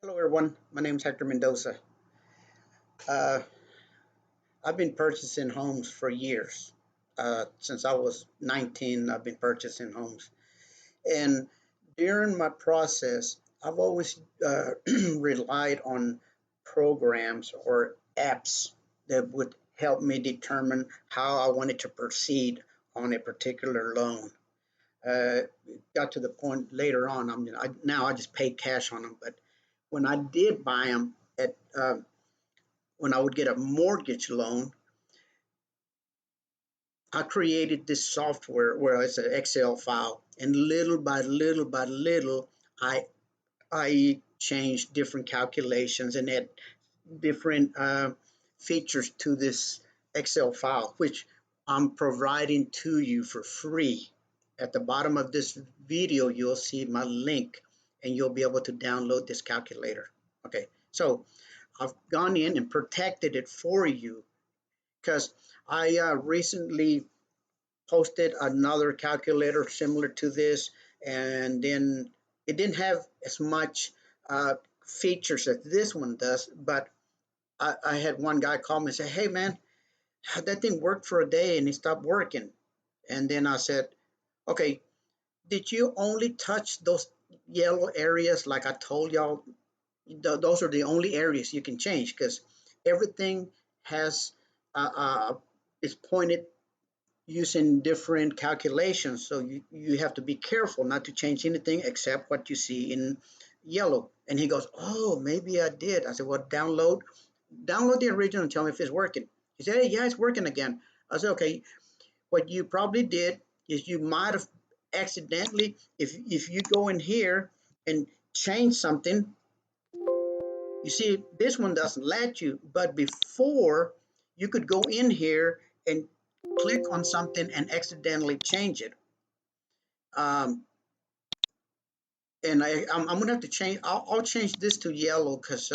Hello, everyone. My name is Hector Mendoza. Uh, I've been purchasing homes for years. Since I was 19, I've been purchasing homes. And during my process, I've always relied on programs or apps that would help me determine how I wanted to proceed on a particular loan. It got to the point later on. Now I just pay cash on them. But when I did buy them at when I would get a mortgage loan, I created this software where it's an Excel file, and little by little by little, I changed different calculations and add different features to this Excel file, which I'm providing to you for free. At the bottom of this video, you'll see my link, and you'll be able to download this calculator. Okay, so I've gone in and protected it for you because I recently posted another calculator similar to this, and then it didn't have as much features as this one does. But I had one guy call me and say, "Hey, man, that thing worked for a day and it stopped working." And then I said, "Okay, did you only touch those yellow areas like I told y'all? Those are the only areas you can change because everything has is pointed using different calculations. So you have to be careful not to change anything except what you see in yellow." And he goes, "Oh, maybe I did." I said, "Well, download the original and tell me if it's working." He said, "Hey, yeah, it's working again." I said, "Okay, what you probably did is you might have accidentally, if you go in here and change something, you see, this one doesn't let you, but before you could go in here and click on something and accidentally change it." Um, and I'm gonna have to change. I'll change this to yellow because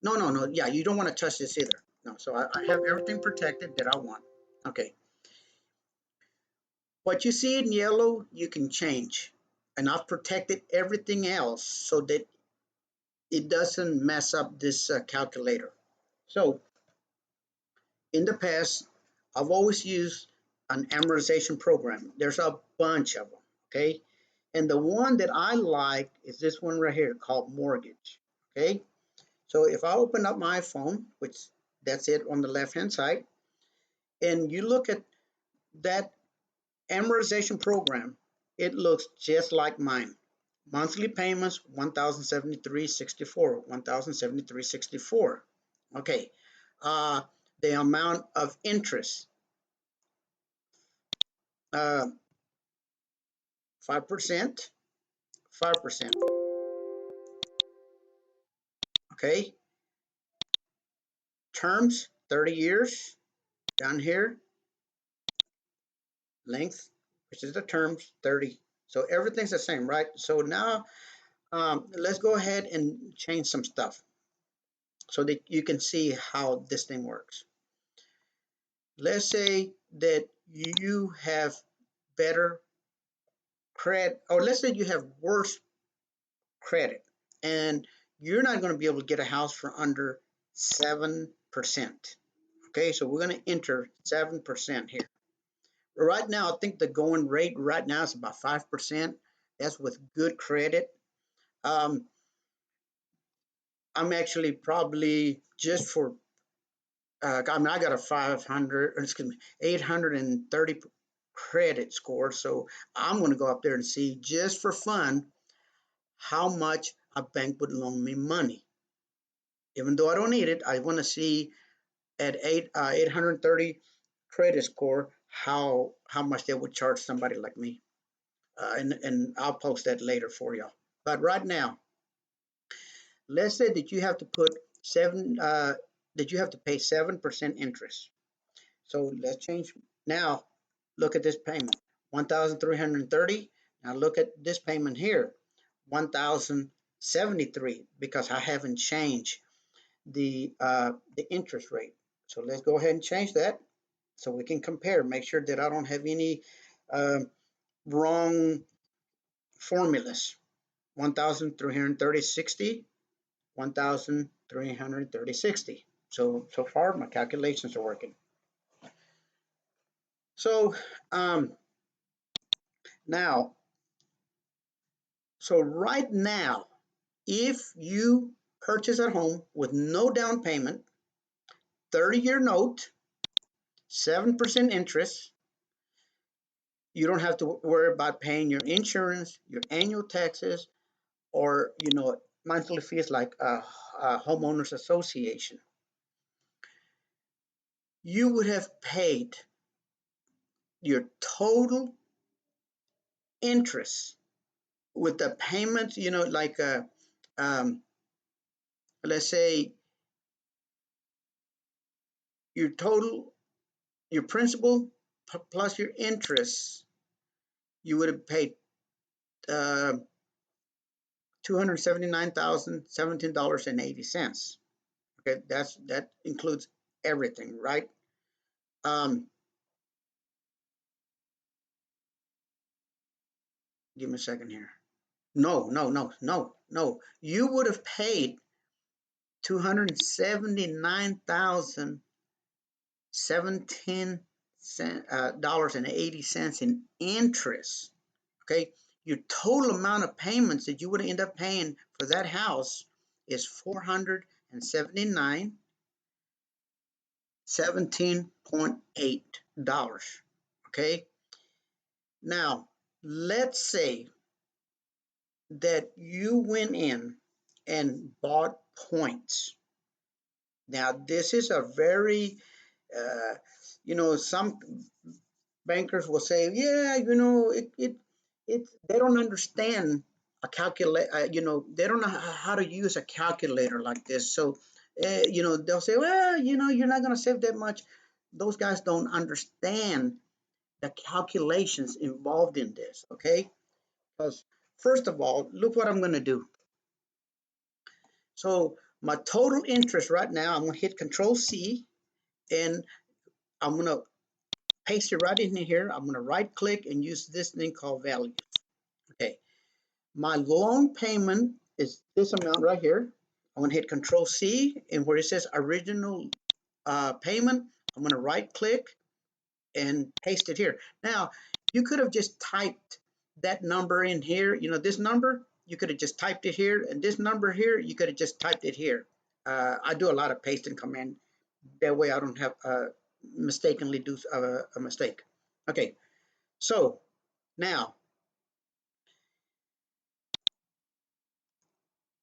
no, no, no. Yeah, you don't want to touch this either. No, so I have everything protected that I want. Okay, what you see in yellow, you can change, and I've protected everything else so that it doesn't mess up this calculator. So in the past, I've always used an amortization program. There's a bunch of them, okay? And the one that I like is this one right here called Mortgage, okay? So if I open up my phone, which that's it on the left-hand side, and you look at that amortization program, it looks just like mine. Monthly payments, 1,073.64, 1,073.64. Okay. Uh, the amount of interest, 5%, 5%. Okay. Terms, 30 years. Down here, length, which is the terms, 30. So everything's the same, right? So now let's go ahead and change some stuff so that you can see how this thing works. Let's say that you have better credit, or let's say you have worse credit, and you're not going to be able to get a house for under 7%. Okay, so we're going to enter 7% here. Right now, I think the going rate right now is about 5%. That's with good credit. Um, I'm actually probably just for, I got a 500, or excuse me, 830 credit score. So I'm going to go up there and see just for fun how much a bank would loan me money. Even though I don't need it, I want to see at 830 credit score how much they would charge somebody like me. And I'll post that later for y'all. But right now, let's say that you have to put that you have to pay 7% interest. So let's change now. Look at this payment, 1,330. Now look at this payment here, 1,073, because I haven't changed the interest rate. So let's go ahead and change that so we can compare. Make sure that I don't have any uh, wrong formulas. 1,330.60. 1,330.60. So far my calculations are working. So now, so right now, if you purchase a home with no down payment, 30-year note, 7% interest, you don't have to worry about paying your insurance, your annual taxes, or monthly fees like a homeowners association. You would have paid your total interest with the payments, like um, let's say your total, your principal plus your interest, you would have paid uh, $279,017.80. Okay, that includes everything, right? Um, Give me a second here. No, no, no, no, no. You would have paid $279,017.80 in interest. Okay, your total amount of payments that you would end up paying for that house is $479.17.8. Okay, now let's say that you went in and bought points. Now, this is a very, some bankers will say, yeah, they don't understand a calculate, they don't know how to use a calculator like this. So, they'll say, well, you're not going to save that much. Those guys don't understand the calculations involved in this, okay? Because first of all, look what I'm going to do. So my total interest right now, I'm going to hit Control C, and I'm going to paste it right in here. I'm going to right click and use this thing called value. Okay. My loan payment is this amount right here. I'm going to hit Control C, and where it says original payment, I'm going to right click and paste it here. Now, you could have just typed that number in here. This number, you could have just typed it here, and this number here, you could have just typed it here. I do a lot of pasting command. That way I don't have mistakenly do a mistake. Okay, so now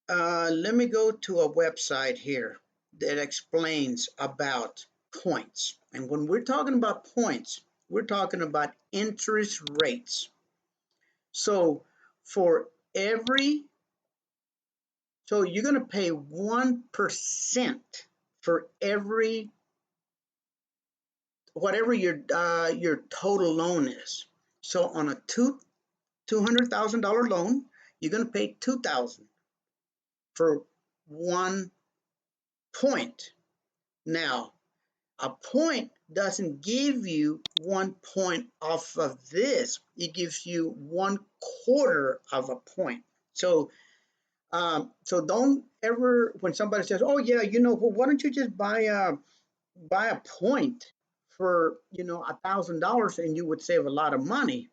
let me go to a website here that explains about points. And when we're talking about points, we're talking about interest rates. So for every, so you're going to pay 1% for every, whatever your total loan is. So on a $200,000 loan, you're going to pay $2,000 for 1 point. Now, a point doesn't give you 1 point off of this. It gives you 1/4 of a point. So don't ever, when somebody says, "Oh yeah, well, why don't you just buy a point for $1,000 and you would save a lot of money,"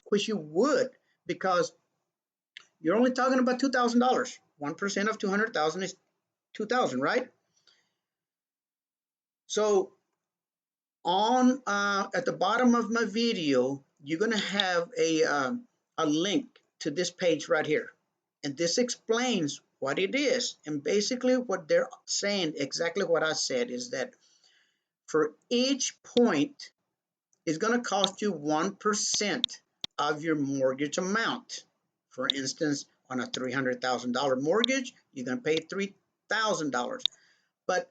which you would, because you're only talking about $2,000. 1% of 200,000 is 2,000, right? So on at the bottom of my video, you're gonna have a link to this page right here, and this explains what it is. And basically, what they're saying, exactly what I said, is that for each point is going to cost you 1% of your mortgage amount. For instance, on a $300,000 mortgage, you're going to pay $3,000. But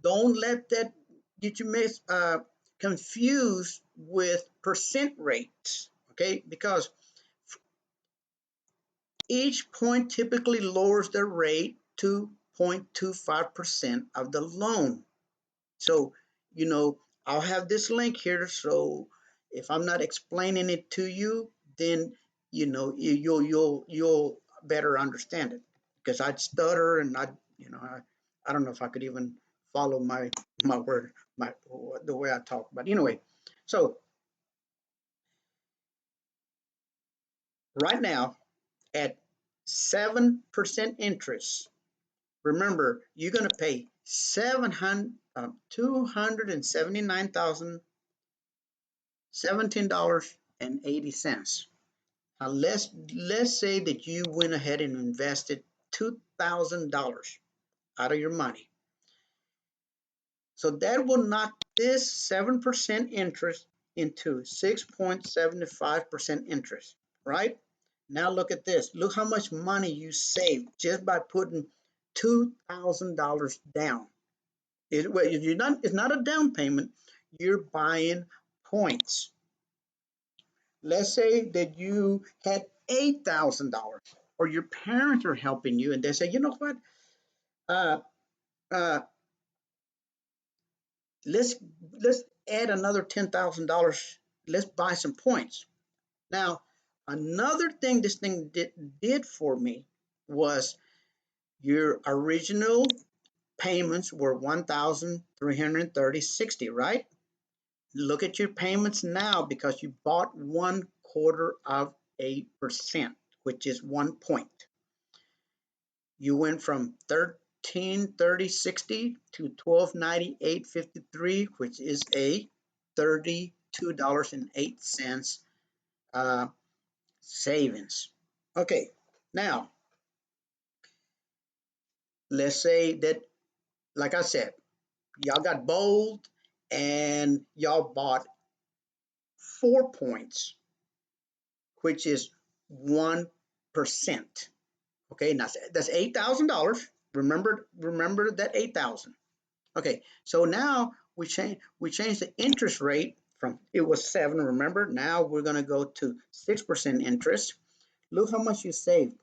don't let that get you confused with percent rates, okay? Because each point typically lowers the rate to 0.25% of the loan. So, I'll have this link here. So if I'm not explaining it to you, then you'll better understand it, because I'd stutter and I'd I don't know if I could even follow my word, my the way I talk. But anyway, so right now at 7% interest, remember you're going to pay 279,017.80. Now let's say that you went ahead and invested $2,000 out of your money. So that will knock this 7% interest into 6.75% interest, right? Now look at this. Look how much money you saved just by putting $2,000 down. It's not a down payment. You're buying points. Let's say that you had $8,000, or your parents are helping you, and they say, you know what? Uh, uh, let's let's add another $10,000. Let's buy some points. Now, another thing this thing did for me was your original payments were 1,330.60, right? Look at your payments now because you bought 1/4%, which is 1 point. You went from 1330.60 to 1298.53, which is a $32.08 savings. Okay, now let's say that, like I said, y'all got bold and y'all bought 4 points, which is 1%. Okay, now that's $8,000. Remember that 8,000. Okay, so now we change the interest rate from, it was 7, remember? Now we're going to go to 6% interest. Look how much you saved.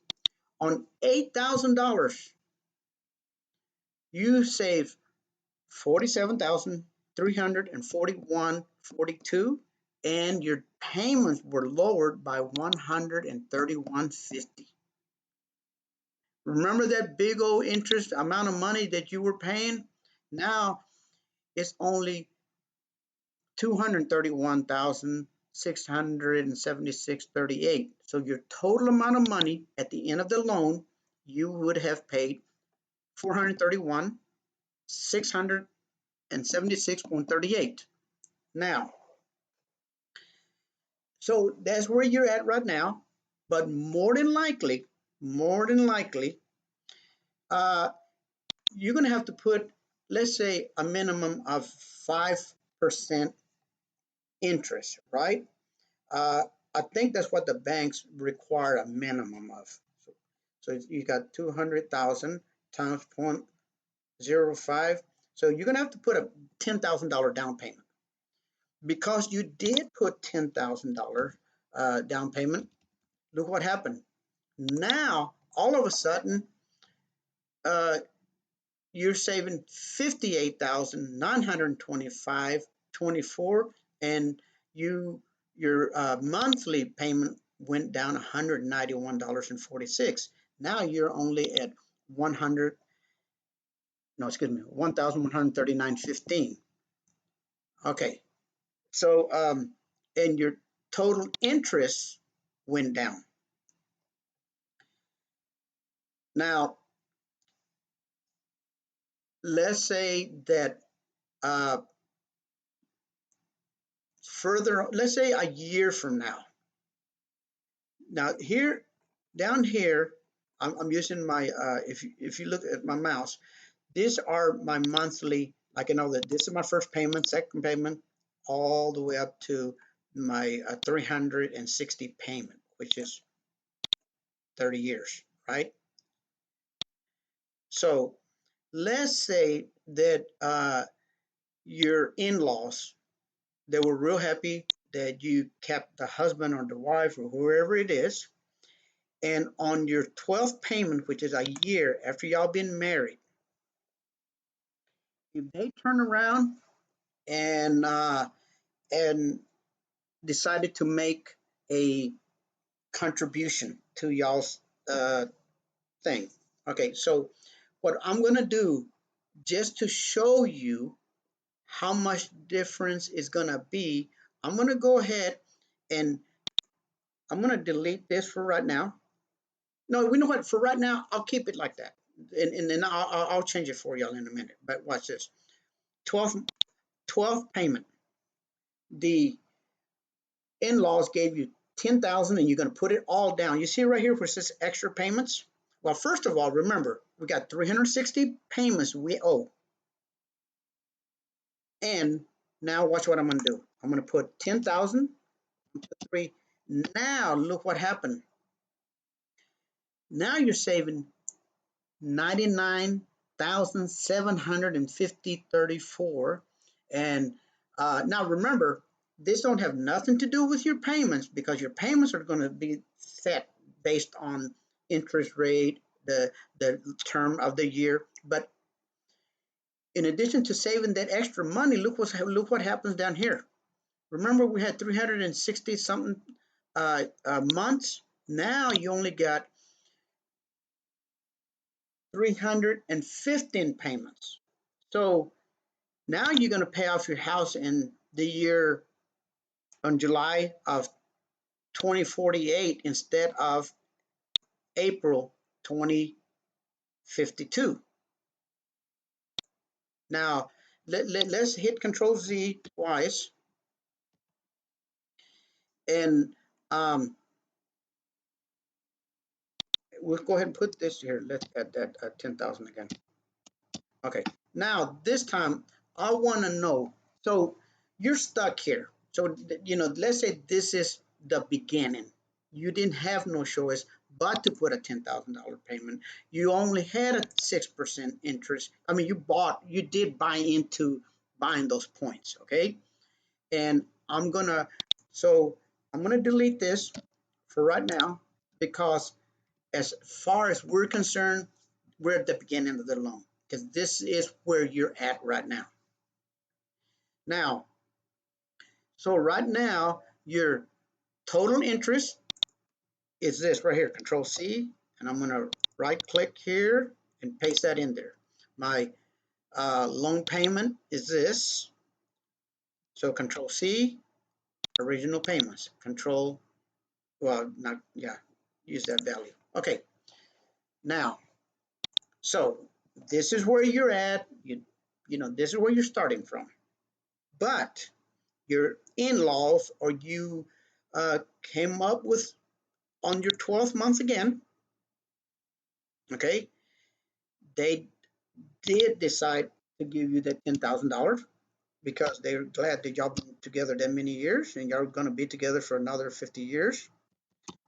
On $8,000, you save 47,341.42, and your payments were lowered by 131.50. Remember that big old interest amount of money that you were paying? Now it's only 231,676.38. So your total amount of money at the end of the loan, you would have paid 431,676.38. Now, so that's where you're at right now. But more than likely, uh, you're going to have to put, let's say, a minimum of 5% interest, right? Uh, I think that's what the banks require a minimum of. So you got 200,000 times 0.05. So you're going to have to put a $10,000 down payment. Because you did put $10,000 down payment, look what happened. Now, all of a sudden, uh, you're saving 58,925.24, and your monthly payment went down $191.46. Now you're only at 100, no, excuse me, 1,139.15. Okay, so and your total interest went down. Now, let's say that uh, let's say a year from now. Now here, down here, I'm using my, if you look at my mouse, these are my monthly, like I know that this is my first payment, second payment, all the way up to my 360 payment, which is 30 years, right? So let's say that your in-laws, they were real happy that you kept the husband or the wife or whoever it is. And on your 12th payment, which is a year after y'all been married, if they turn around and and decided to make a contribution to y'all's thing, okay, so what I'm going to do, just to show you how much difference is going to be, I'm going to go ahead and I'm going to delete this for right now. No, we know what, for right now, I'll keep it like that. And then I'll change it for y'all in a minute. But watch this. 12th payment. The in-laws gave you 10,000 and you're going to put it all down. You see right here where it says extra payments? Well, first of all, remember, we got 360 payments we owe. And now watch what I'm going to do. I'm going to put 10,000, 3. Now look what happened. Now you're saving 99,750.34. And now remember, this don't have nothing to do with your payments, because your payments are going to be set based on interest rate, the term of the year. But in addition to saving that extra money, look what happens down here. Remember, we had 360 something months. Now you only got 315 payments. So now you're going to pay off your house in the year on July of 2048 instead of April 2052. Now let's hit Control Z twice, and we'll go ahead and put this here. Let's add that 10,000 again. Okay, now this time I want to know. So you're stuck here. So, let's say this is the beginning. You didn't have no choice but to put a $10,000 payment. You only had a 6% interest. I mean, you did buy into buying those points, okay? And so I'm gonna delete this for right now, because as far as we're concerned, we're at the beginning of the loan, because this is where you're at right now. Now, so right now, your total interest is this right here, Control C, and I'm gonna right click here and paste that in there. My loan payment is this, so Control C, original payments, Control, well, not, yeah, use that value. Okay, now, so this is where you're at, this is where you're starting from. But your in-laws, or you came up with on your 12th month again, okay, they did decide to give you that $10,000 because they're glad that y'all been together that many years and y'all going to be together for another 50 years.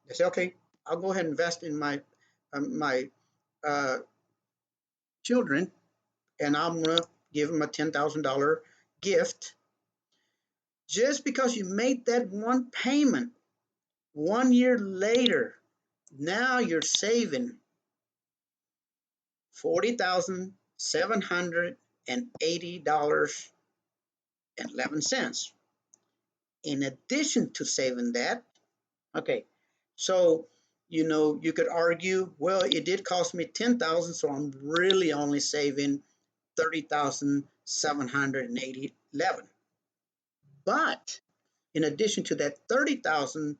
They say, okay, I'll go ahead and invest in my uh, children, and I'm going to give them a $10,000 gift. Just because you made that one payment 1 year later, now you're saving $40,780.11. In addition to saving that, okay, so you could argue, well, it did cost me 10,000, so I'm really only saving 30,780.11. But in addition to that 30,000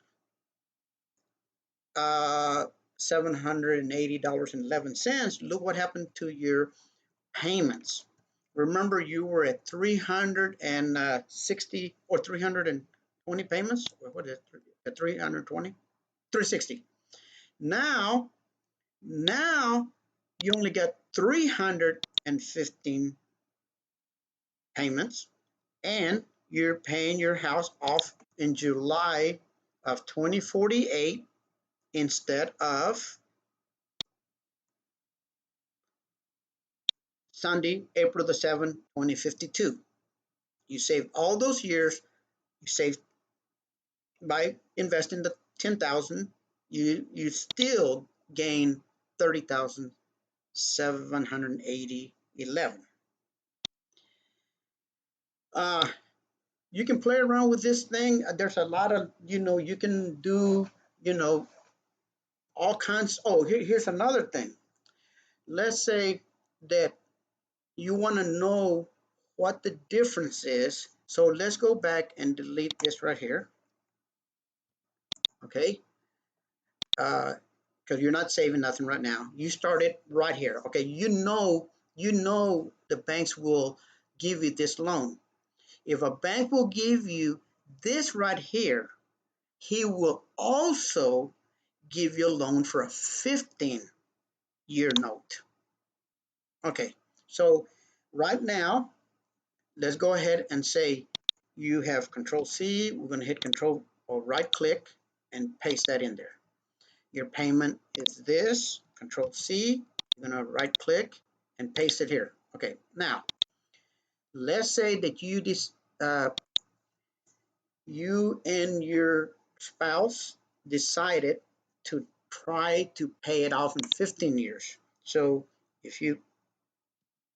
$780.11. Look what happened to your payments. Remember, you were at 360 or 320 payments. What is it? At 320? 360. Now you only got 315 payments, and you're paying your house off in July of 2048 instead of Sunday, April the 7th, 2052. You saved all those years. You saved by investing the 10,000. You still gain 30,780.11. You can play around with this thing. There's a lot of you can do you know all kinds. Oh, here's another thing. Let's say that you want to know what the difference is. So let's go back and delete this right here, okay? Because you're not saving nothing right now. You start it right here, okay? You know the banks will give you this loan. If a bank will give you this right here, he will also give you a loan for a 15-year note. Okay, so right now, let's go ahead and say you have Control C. We're going to hit Control or right click and paste that in there. Your payment is this. Control C. You're going to right click and paste it here. Okay, now let's say that you and your spouse decided to try to pay it off in 15 years. So if you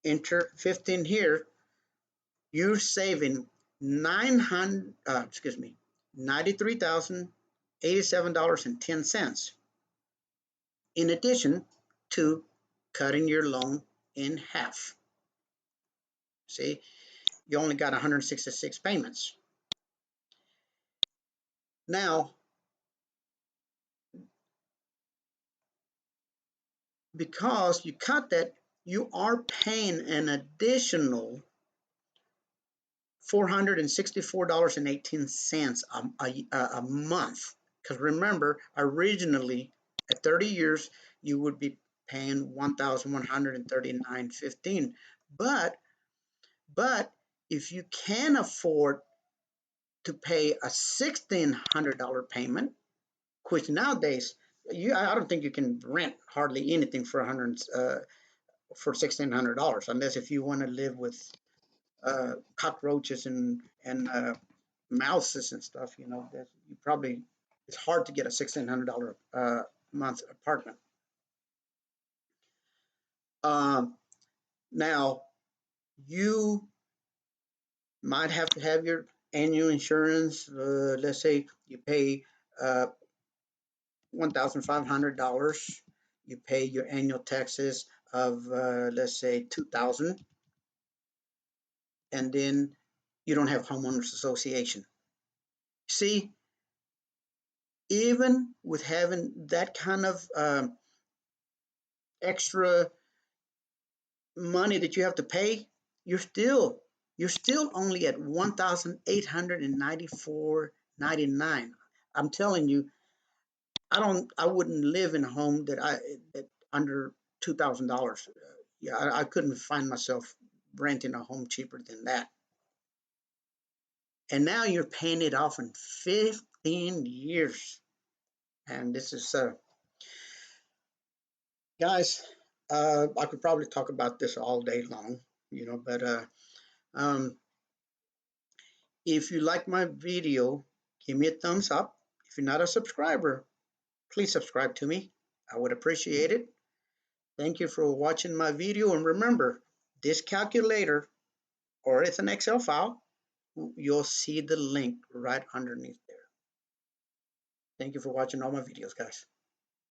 enter 15 here, you're saving 93,087.10 in addition to cutting your loan in half. See, you only got 166 payments. Now, because you cut that, you are paying an additional $464.18 a month. Because remember, originally at 30 years, you would be paying $1,139.15. But if you can afford to pay a $1,600 payment, which nowadays I don't think you can rent hardly anything for for $1,600 unless if you want to live with cockroaches and mouses and stuff. You know, that you probably it's hard to get a $1,600 month apartment. Um, Now you might have to have your annual insurance. Let's say you pay $1,500. You pay your annual taxes of let's say 2,000, and then you don't have homeowners association. See, even with having that kind of extra money that you have to pay, you're still only at 1,894.99. I'm telling you, I wouldn't live in a home that under $2,000. Yeah, I couldn't find myself renting a home cheaper than that. And now you're paying it off in 15 years. And this is guys, I could probably talk about this all day long, you know, but um, if you like my video, give me a thumbs up. If you're not a subscriber, please subscribe to me. I would appreciate it. Thank you for watching my video. And remember, this calculator, or it's an Excel file, you'll see the link right underneath there. Thank you for watching all my videos, guys.